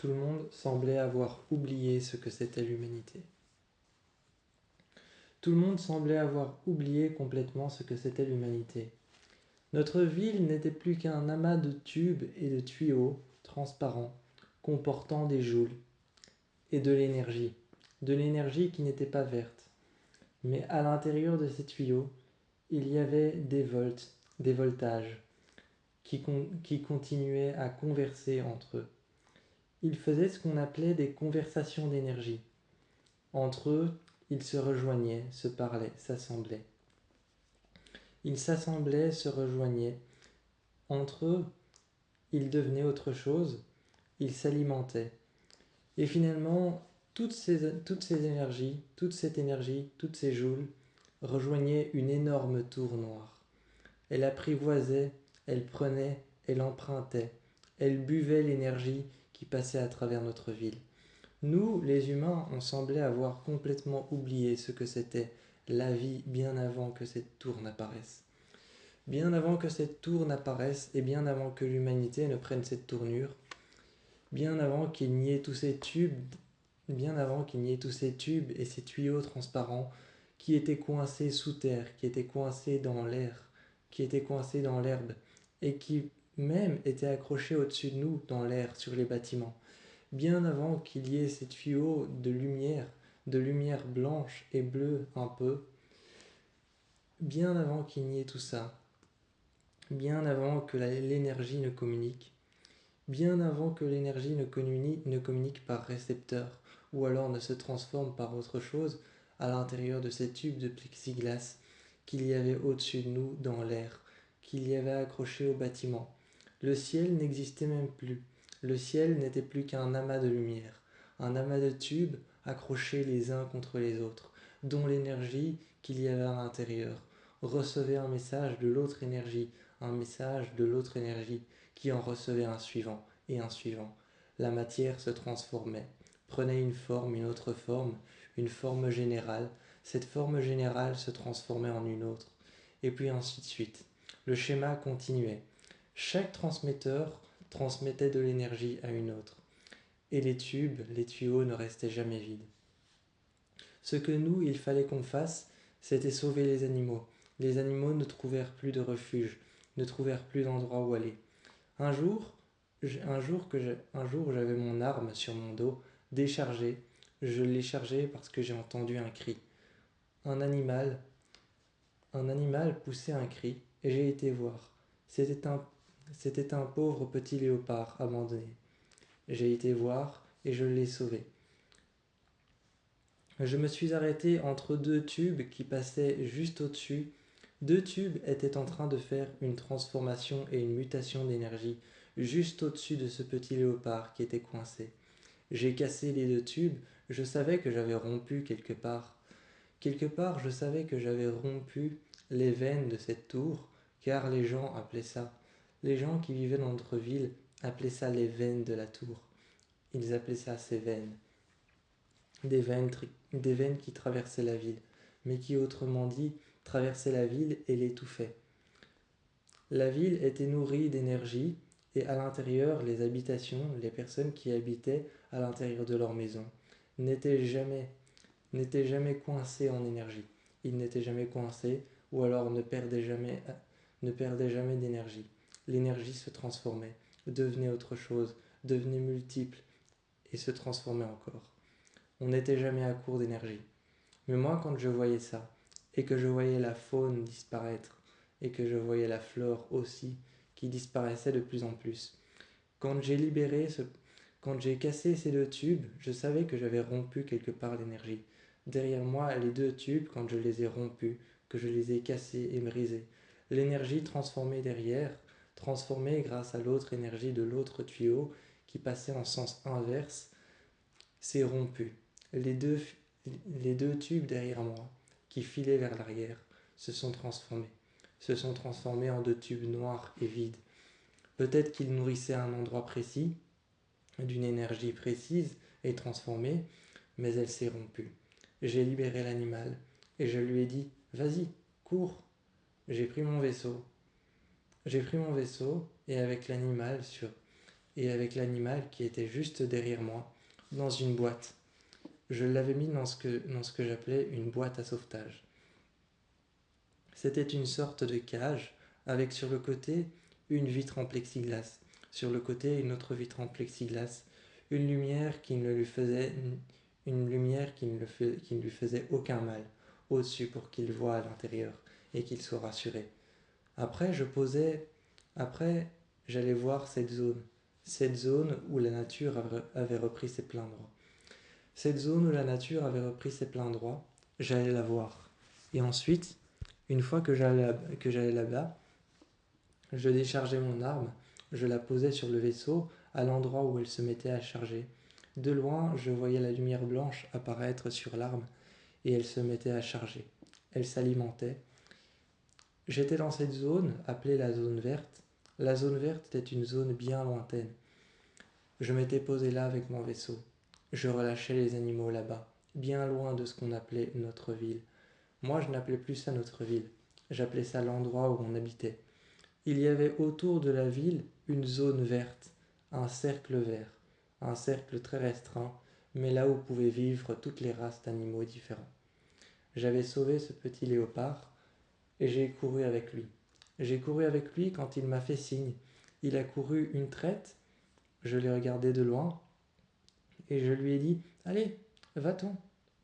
Tout le monde semblait avoir oublié ce que c'était l'humanité. Tout le monde semblait avoir oublié complètement ce que c'était l'humanité. Notre ville n'était plus qu'un amas de tubes et de tuyaux transparents, comportant des joules et de l'énergie qui n'était pas verte. Mais à l'intérieur de ces tuyaux, il y avait des voltages qui continuaient à converser entre eux. Ils faisaient ce qu'on appelait des conversations d'énergie. Entre eux, ils se rejoignaient, se parlaient, s'assemblaient. Ils s'assemblaient, se rejoignaient. Entre eux, ils devenaient autre chose, ils s'alimentaient. Et finalement, toutes ces énergies, toute cette énergie, toutes ces joules rejoignaient une énorme tour noire. Elle apprivoisait, elle prenait, elle empruntait, elle buvait l'énergie qui passait à travers notre ville. Nous, les humains, on semblait avoir complètement oublié ce que c'était la vie bien avant que cette tour n'apparaisse. Bien avant que cette tour n'apparaisse et bien avant que l'humanité ne prenne cette tournure, bien avant qu'il n'y ait tous ces tubes, bien avant qu'il n'y ait tous ces tubes et ces tuyaux transparents qui étaient coincés sous terre, qui étaient coincés dans l'air, qui étaient coincés dans l'herbe et qui même étaient accrochés au-dessus de nous dans l'air sur les bâtiments. Bien avant qu'il y ait ces tuyaux de lumière blanche et bleue un peu, bien avant qu'il n'y ait tout ça, bien avant que l'énergie ne communique, bien avant que l'énergie ne communique par récepteur, ou alors ne se transforme par autre chose à l'intérieur de ces tubes de plexiglas qu'il y avait au-dessus de nous dans l'air, qu'il y avait accroché au bâtiment. Le ciel n'existait même plus. Le ciel n'était plus qu'un amas de lumière, un amas de tubes accrochés les uns contre les autres, dont l'énergie qu'il y avait à l'intérieur recevait un message de l'autre énergie, un message de l'autre énergie, qui en recevait un suivant et un suivant. La matière se transformait, prenait une autre forme, une forme générale. Cette forme générale se transformait en une autre, et puis ainsi de suite. Le schéma continuait. Chaque transmetteur transmettait de l'énergie à une autre, et les tubes, les tuyaux ne restaient jamais vides. Ce que nous, il fallait qu'on fasse, c'était sauver les animaux. Les animaux ne trouvèrent plus de refuge, ne trouvèrent plus d'endroit où aller. Un jour, j'avais mon arme sur mon dos, déchargée. Je l'ai chargée parce que j'ai entendu un cri. Un animal, un animal poussait un cri et j'ai été voir. C'était un pauvre petit léopard abandonné. J'ai été voir et je l'ai sauvé. Je me suis arrêté entre deux tubes qui passaient juste au-dessus. Deux tubes étaient en train de faire une transformation et une mutation d'énergie juste au-dessus de ce petit léopard qui était coincé. J'ai cassé les deux tubes, je savais que j'avais rompu quelque part. Quelque part, je savais que j'avais rompu les veines de cette tour, car les gens appelaient ça. Les gens qui vivaient dans notre ville appelaient ça les veines de la tour. Ils appelaient ça ces veines. Des veines qui traversaient la ville, mais qui, autrement dit, traversaient la ville et l'étouffaient. La ville était nourrie d'énergie, et à l'intérieur, les habitations, les personnes qui habitaient à l'intérieur de leur maison, n'étaient jamais, n'étaient jamais coincées en énergie. Ils n'étaient jamais coincés, ou alors ne perdaient jamais d'énergie. L'énergie se transformait, devenait autre chose, devenait multiple, et se transformait encore. On n'était jamais à court d'énergie. Mais moi, quand je voyais ça, et que je voyais la faune disparaître, et que je voyais la flore aussi, qui disparaissait de plus en plus, quand quand j'ai cassé ces deux tubes, je savais que j'avais rompu quelque part l'énergie. Derrière moi, les deux tubes, quand je les ai rompus, que je les ai cassés et brisés, l'énergie transformée derrière, transformée grâce à l'autre énergie de l'autre tuyau qui passait en sens inverse, s'est rompue. Les deux, les deux tubes derrière moi, qui filaient vers l'arrière, se sont transformés en deux tubes noirs et vides. Peut-être qu'ils nourrissaient un endroit précis, d'une énergie précise et transformée, mais elle s'est rompue. J'ai libéré l'animal et je lui ai dit vas-y, cours. J'ai pris mon vaisseau. J'ai pris mon vaisseau et avec l'animal et avec l'animal qui était juste derrière moi, dans une boîte. Je l'avais mis dans ce que j'appelais une boîte à sauvetage. C'était une sorte de cage avec sur le côté une vitre en plexiglas, sur le côté une autre vitre en plexiglas, une lumière qui ne lui faisait une lumière qui ne lui faisait aucun mal au-dessus pour qu'il voie à l'intérieur et qu'il soit rassuré. Après, après, j'allais voir cette zone où la nature avait repris ses pleins droits. Cette zone où la nature avait repris ses pleins droits, j'allais la voir. Et ensuite, une fois que j'allais là-bas, je déchargeais mon arme, je la posais sur le vaisseau, à l'endroit où elle se mettait à charger. De loin, je voyais la lumière blanche apparaître sur l'arme, et elle se mettait à charger. Elle s'alimentait. J'étais dans cette zone, appelée la zone verte. La zone verte était une zone bien lointaine. Je m'étais posé là avec mon vaisseau. Je relâchais les animaux là-bas, bien loin de ce qu'on appelait notre ville. Moi, je n'appelais plus ça notre ville. J'appelais ça l'endroit où on habitait. Il y avait autour de la ville une zone verte, un cercle vert, un cercle très restreint, mais là où pouvaient vivre toutes les races d'animaux différents. J'avais sauvé ce petit léopard et j'ai couru avec lui. J'ai couru avec lui quand il m'a fait signe. Il a couru une traite, je l'ai regardé de loin et je lui ai dit « Allez, va-t'en,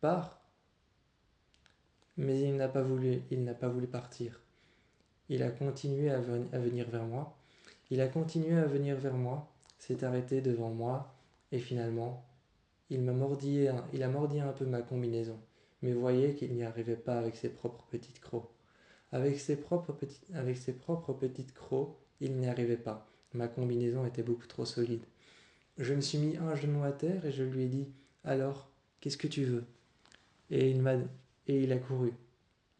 pars !» Mais il n'a pas voulu partir. Il a continué à venir vers moi. Il a continué à venir vers moi, s'est arrêté devant moi, et finalement, il a mordi un peu ma combinaison, mais voyez qu'il n'y arrivait pas avec ses propres petites crocs. Avec ses propres petites crocs, il n'y arrivait pas. Ma combinaison était beaucoup trop solide. Je me suis mis un genou à terre et je lui ai dit « Alors, qu'est-ce que tu veux ?» Et il a couru.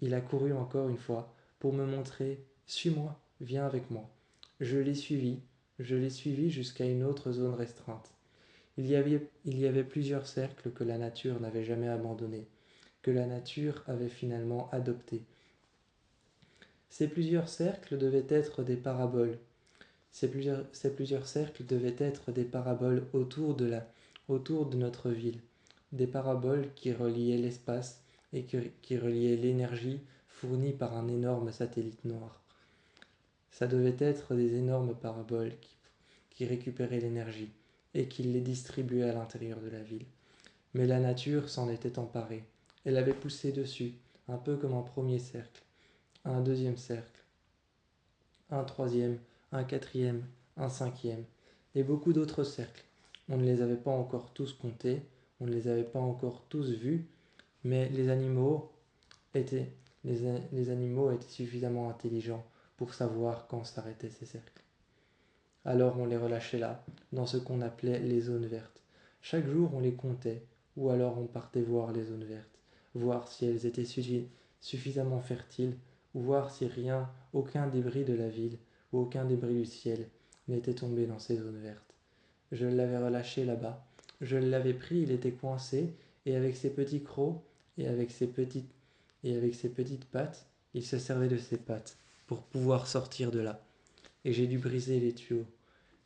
Il a couru encore une fois pour me montrer « Suis-moi, viens avec moi ». Je l'ai suivi jusqu'à une autre zone restreinte. Il y avait plusieurs cercles que la nature n'avait jamais abandonnés, que la nature avait finalement adoptés. Ces plusieurs cercles devaient être des paraboles. Ces plusieurs cercles devaient être des paraboles autour de notre ville. Des paraboles qui reliaient l'espace et qui reliaient l'énergie fournie par un énorme satellite noir. Ça devait être des énormes paraboles qui récupéraient l'énergie et qui les distribuaient à l'intérieur de la ville. Mais la nature s'en était emparée. Elle avait poussé dessus, un peu comme un premier cercle, un deuxième cercle, un troisième, un quatrième, un cinquième, et beaucoup d'autres cercles. On ne les avait pas encore tous comptés, on ne les avait pas encore tous vus, mais étaient, les animaux étaient suffisamment intelligents pour savoir quand s'arrêtaient ces cercles. Alors on les relâchait là, dans ce qu'on appelait les zones vertes. Chaque jour on les comptait, ou alors on partait voir les zones vertes, voir si elles étaient suffisamment fertiles, ou voir si aucun débris de la ville, ou aucun débris du ciel n'était tombé dans ces zones vertes. Je l'avais relâché là-bas, je l'avais pris, il était coincé, et avec ses petits crocs, et avec ses petites pattes, il se servait de ses pattes pour pouvoir sortir de là. Et j'ai dû briser les tuyaux.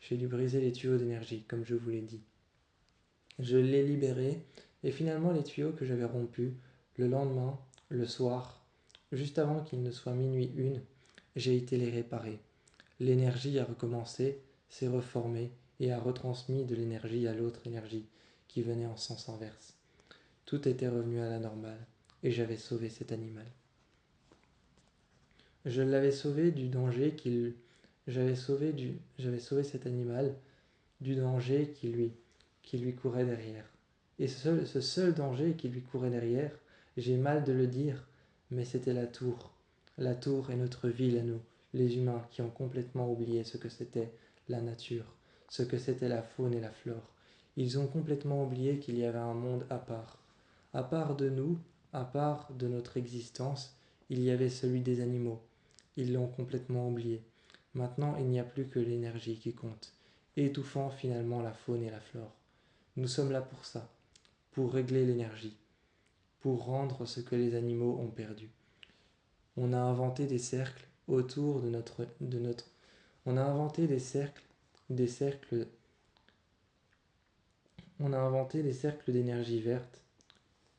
J'ai dû briser les tuyaux d'énergie, comme je vous l'ai dit. Je l'ai libéré, et finalement les tuyaux que j'avais rompus, le lendemain, le soir, juste avant qu'il ne soit minuit une, j'ai été les réparer. L'énergie a recommencé, s'est reformée, et a retransmis de l'énergie à l'autre énergie, qui venait en sens inverse. Tout était revenu à la normale, et j'avais sauvé cet animal. Je l'avais sauvé du danger qu'il... J'avais sauvé cet animal du danger qui lui courait derrière. Et ce seul danger qui lui courait derrière, j'ai mal de le dire, mais c'était la tour. La tour est notre ville à nous, les humains qui ont complètement oublié ce que c'était la nature, ce que c'était la faune et la flore. Ils ont complètement oublié qu'il y avait un monde à part de nous, à part de notre existence, il y avait celui des animaux. Ils l'ont complètement oublié. Maintenant, il n'y a plus que l'énergie qui compte, étouffant finalement la faune et la flore. Nous sommes là pour ça, pour régler l'énergie, pour rendre ce que les animaux ont perdu. On a inventé des cercles autour de notre on a inventé des cercles on a inventé des cercles d'énergie verte,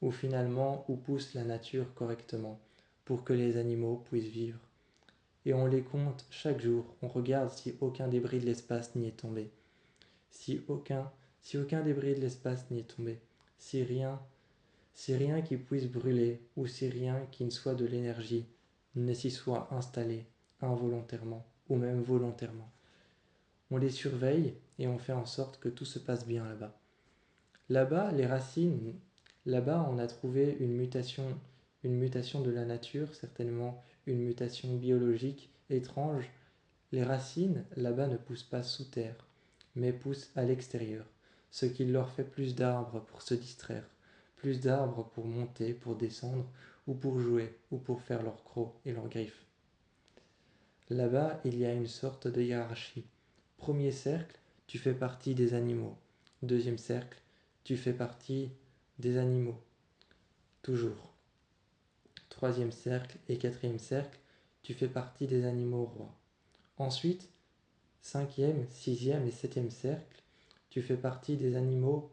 où pousse la nature correctement, pour que les animaux puissent vivre. Et on les compte chaque jour, on regarde si aucun débris de l'espace n'y est tombé. Si aucun débris de l'espace n'y est tombé, si rien qui puisse brûler, ou si rien qui ne soit de l'énergie ne s'y soit installé involontairement, ou même volontairement. On les surveille et on fait en sorte que tout se passe bien là-bas. Là-bas, les racines, là-bas on a trouvé une mutation de la nature, certainement une mutation biologique étrange. Les racines, là-bas, ne poussent pas sous terre, mais poussent à l'extérieur, ce qui leur fait plus d'arbres pour se distraire, plus d'arbres pour monter, pour descendre, ou pour jouer, ou pour faire leurs crocs et leurs griffes. Là-bas, il y a une sorte de hiérarchie. Premier cercle, tu fais partie des animaux. Deuxième cercle, tu fais partie des animaux. Toujours. Troisième cercle et quatrième cercle, tu fais partie des animaux rois. Ensuite, cinquième, sixième et septième cercle, tu fais partie des animaux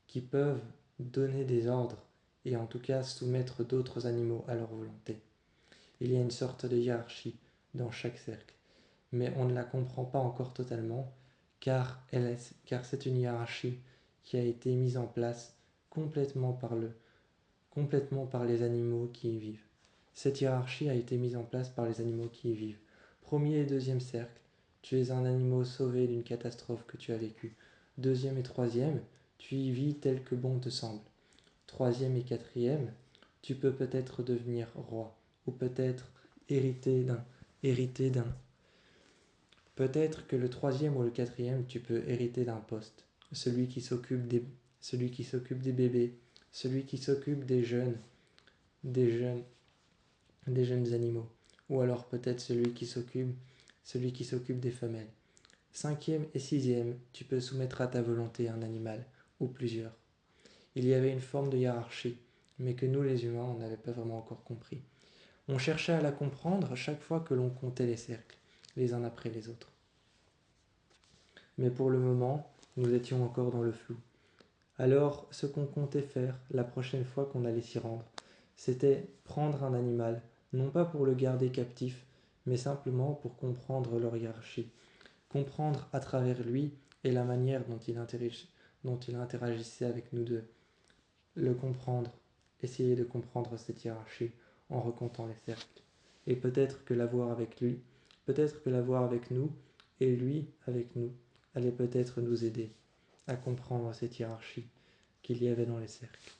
qui peuvent donner des ordres et en tout cas soumettre d'autres animaux à leur volonté. Il y a une sorte de hiérarchie dans chaque cercle, mais on ne la comprend pas encore totalement car c'est une hiérarchie qui a été mise en place complètement par les animaux qui y vivent. Cette hiérarchie a été mise en place par les animaux qui y vivent. Premier et deuxième cercle, tu es un animal sauvé d'une catastrophe que tu as vécue. Deuxième et troisième, tu y vis tel que bon te semble. Troisième et quatrième, tu peux peut-être devenir roi, ou peut-être hériter d'un. Peut-être que le troisième ou le quatrième, tu peux hériter d'un poste. Celui qui s'occupe des bébés, celui qui s'occupe des jeunes, des jeunes animaux. Ou alors peut-être celui qui s'occupe des femelles. Cinquième et sixième, tu peux soumettre à ta volonté un animal, ou plusieurs. Il y avait une forme de hiérarchie, mais que nous les humains, on n'avait pas vraiment encore compris. On cherchait à la comprendre chaque fois que l'on comptait les cercles, les uns après les autres. Mais pour le moment, nous étions encore dans le flou. Alors, ce qu'on comptait faire la prochaine fois qu'on allait s'y rendre, c'était prendre un animal, non pas pour le garder captif, mais simplement pour comprendre leur hiérarchie, comprendre à travers lui et la manière dont il interagissait avec nous deux, le comprendre, essayer de comprendre cette hiérarchie en recomptant les cercles. Et peut-être que l'avoir avec lui, peut-être que l'avoir avec nous, et lui avec nous, allait peut-être nous aider à comprendre cette hiérarchie qu'il y avait dans les cercles.